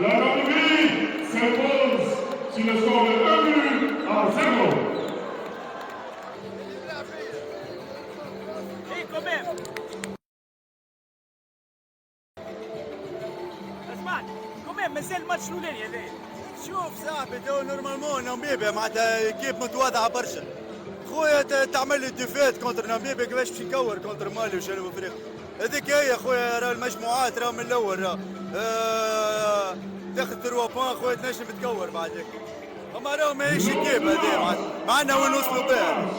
La Namibie s'impose sur le score de 1 but à 0. ايه كمان اسمعني كمان مازال الماتش الاولاني هذايا. شوف صاحبي تو نورمالمون ناميبيا معناتها كيف متواضعه برشا. خويا تعمل لي ديفيت كونتر ناميبيا كيفاش باش نكور كونتر مالي وجنوب افريقيا. هذيك هي خويا راه المجموعات راه من الاول راه تاخذ 3 بوان خويا تنجم تكور بعدك. اما راه ماهيش كيف هذه معنا وين نوصلوا بها.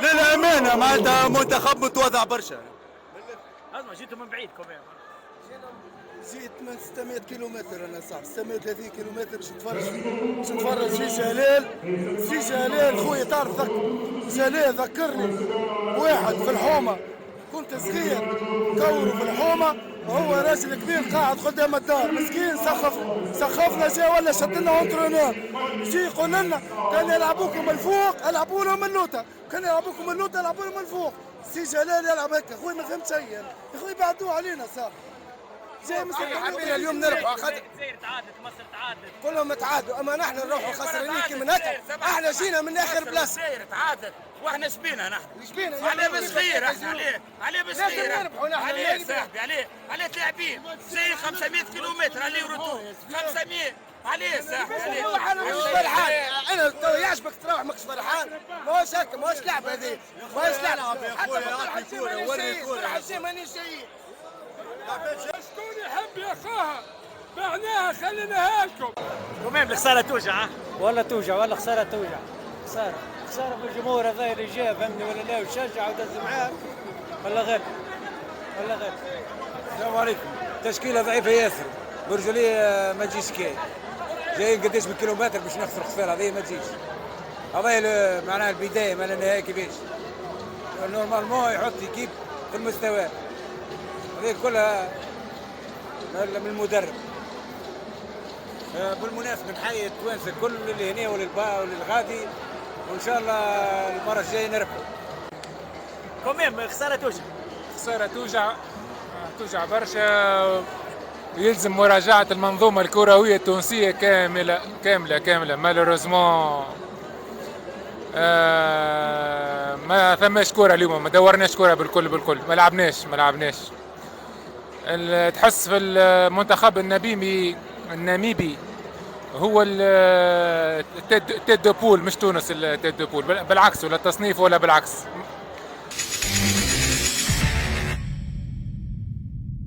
للامانه معناتها منتخب متواضع برشا. اسمع جيتوا من بعيد كمان. جيت من 600 كيلومتر انا صاحبي 630 كيلومتر باش نتفرج في جلال. في جلال خويا تعرف جلال ذكرني واحد في الحومه كنت صغير كوروا في الحومه وهو راجل كبير قاعد قدام الدار مسكين سخفنا جا ولا شد لنا اونترونور يجي يقول لنا كان يلعبوكم من الفوق العبوا لهم من اللوطه كان يلعبوكم من اللوطه العبوا لهم من الفوق. سي جلال يلعب هكا خويا ما فهمت شيء يا خويا بعدوا علينا صاحبي. زي مثل حبينا اليوم نربحوا الجزائر تعادلت مصر تعادلت كلهم تعادلوا اما نحن نروحوا خسرانين كيما هكا. احنا جينا من اخر بلاصه. الجزائر تعادلت واحنا شبينا نحن. شبينا عليه بالصغير احنا عليه بالصغير عليه صاحبي عليه تلاعبين زي 500 كيلومتر عليه وروتور 500 عليه صاحبي عليه. انا مش فرحان انا تو يعجبك تروح ماكش فرحان ماهوش هكا ماهوش لعبه هذه ماهوش لعبه يا خويا اعطي كوره وري كوره. مانيش جايين شكون يحب ياخاها بعناها خليناها لكم. كمان الخساره توجع. والله توجع والله خسارة توجع. خسارة بالجمهور هذا اللي جا فهمني ولا لا وشجع ودز معاه ولا غير السلام عليكم. تشكيلة ضعيفة ياسر برجولية ما تجيش كاين جايين قداش من كيلومتر باش نخسر خسارة هذه ما تجيش. هذا معناها البداية ما النهاية كيفاش نورمالمون يحط كيب في المستوى هذه كلها من المدرب. بالمناسبة نحيي التوانسة كل اللي هنا وللغادي وان شاء الله المرة الجاية نربحوا. كمان خساره توجع. خسارة توجع برشا ويلزم مراجعة المنظومة الكروية التونسية كاملة مالوروزمون. ما ثماش كورة اليوم ما دورناش كورة بالكل ما لعبناش تحس في المنتخب الناميبي هو التيد دو بول مش تونس التيد دو بول بالعكس ولا التصنيف ولا بالعكس